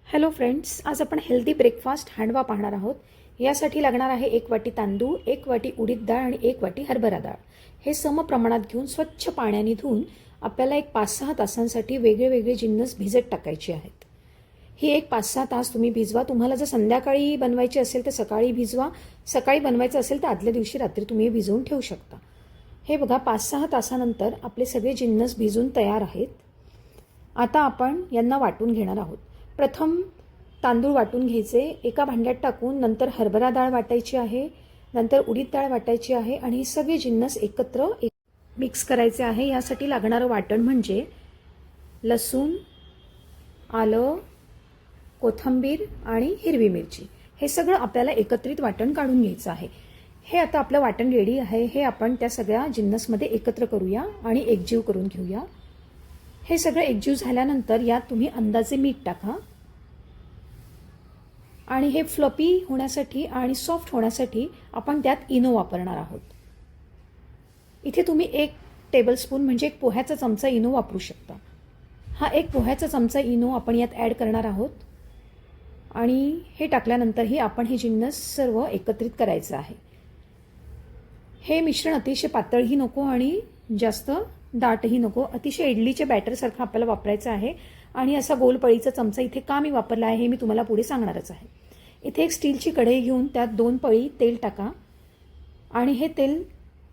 Hello friends, आज आपण healthy breakfast handvo पाहणार आहोत. यासाठी लागणार आहे 1 वाटी तांदूळ, 1 वाटी उडीद डाळ आणि 1 वाटी हरभरा डाळ. हे सम प्रमाणात घेऊन स्वच्छ पाण्याने धुवून आपल्याला एक 5-6 तासांसाठी वेगळे वेगळे जिन्नस भिजत टाकायचे आहेत. ही एक 5-6 तास तुम्ही भिजवा. तुम्हाला जर संध्याकाळी बनवायची असेल तर सकाळी भिजवा. सकाळी बनवायचं असेल तर आदल्या दिवशी रात्री तुम्ही भिजवून ठेवू शकता. हे बघा, 5-6 तासानंतर आपले सगळे जिन्नस भिजून तयार आहेत. आता आपण यांना वाटून घेणार आहोत. प्रथम तांदूळ वाटून घ्यायचे, एका भांड्यात टाकून नंतर हरभरा डाळ वाटायची आहे, नंतर उडीद डाळ वाटायची आहे आणि हे सगळे जिन्नस एकत्र मिक्स करायचे आहे. यासाठी लागणारं वाटण म्हणजे लसूण, आलं, कोथिंबीर आणि हिरवी मिरची. हे सगळं आपल्याला एकत्रित वाटण काढून घ्यायचं आहे. हे आता आपलं वाटण रेडी आहे. हे आपण त्या सगळ्या जिन्नसमध्ये एकत्र करूया आणि एकजीव करून घेऊया. हे सगळं एकजीव झाल्यानंतर यात तुम्ही अंदाजे मीठ टाका आणि हे फ्लफी होण्यासाठी आणि सॉफ्ट होण्यासाठी आपण त्यात इनो वापरणार आहोत. इथे तुम्ही 1 टेबलस्पून म्हणजे 1 पोह्याचा चमचा इनो वापरू शकता. हा 1 पोह्याचा चमचा इनो आपण यात ॲड करणार आहोत आणि हे टाकल्यानंतरही आपण हे जिन्नस सर्व एकत्रित करायचं आहे. हे मिश्रण अतिशय पातळही नको आणि जास्त दाटही नको, अतिशय इडलीच्या बॅटरसारखं आपल्याला वापरायचं आहे. आणि असा गोलपळीचा चमचा इथे का मी वापरला आहे हे मी तुम्हाला पुढे सांगणारच आहे. इथे एक स्टीलची कढई घेऊन त्यात 2 पळी तेल टाका आणि हे तेल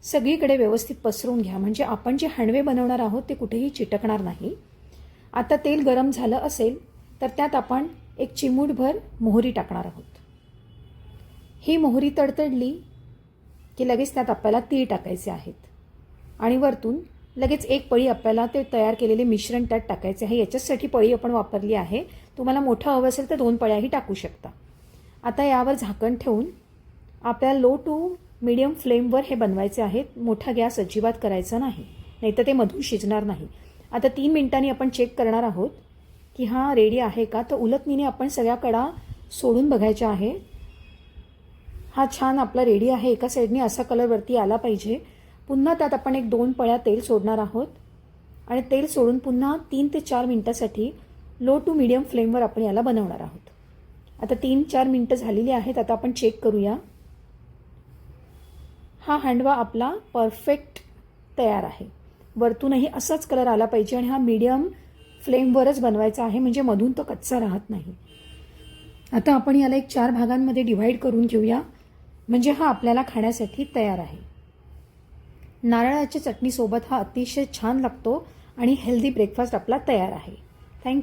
सगळीकडे व्यवस्थित पसरवून घ्या, म्हणजे आपण जे हांडवे बनवणार आहोत ते कुठेही चिटकणार नाही. आता तेल गरम झालं असेल तर त्यात आपण 1 चिमूटभर मोहरी टाकणार आहोत. ही मोहरी तडतडली की लगेच त्यात आपल्याला तीळ टाकायचे आहेत आणि वरतून लगेच 1 पळी आपल्याला ते तयार केलेले मिश्रण त्यात टाकायचे आहे. याच्यासाठी पळी आपण वापरली आहे. तुम्हाला मोठं हवं असेल तर 2 पळ्याही टाकू शकता. आता यावर झाकण ठेवून आपल्याला लो टू मीडियम फ्लेमवर हे बनवायचे आहेत. मोठा गॅस अजिबात करायचा नाही, नाहीतर ते मधून शिजणार नाही. आता 3 मिनिटांनी आपण चेक करणार आहोत की हा रेडी आहे का. तर उलटणीने आपण सगळ्या कडा सोडून बघायच्या आहे. हा छान आपला रेडी आहे. एका साईडने असा कलर वरती आला पाहिजे. पुन्हा त्यात आपण 1-2 पळ्या तेल सोडणार आहोत आणि तेल सोडून पुन्हा 3 ते 4 मिनिटासाठी लो टू मीडियम फ्लेमवर आपण याला बनवणार आहोत. आता 3-4 मिनिटं झालेली आहेत. आता आपण चेक करूया. हा हांडवा आपला परफेक्ट तयार आहे. वरतूनही असाच कलर आला पाहिजे आणि हा मीडियम फ्लेमवरच बनवायचा आहे, म्हणजे मधून तो कच्चा राहत नाही. आता आपण याला 4 भागांमध्ये डिव्हाइड करून घेऊया, म्हणजे हा आपल्याला खाण्यासाठी तयार आहे. नारळाच्या चटणीसोबत हा अतिशय छान लागतो आणि हेल्दी ब्रेकफास्ट आपला तयार आहे. थँक्यू.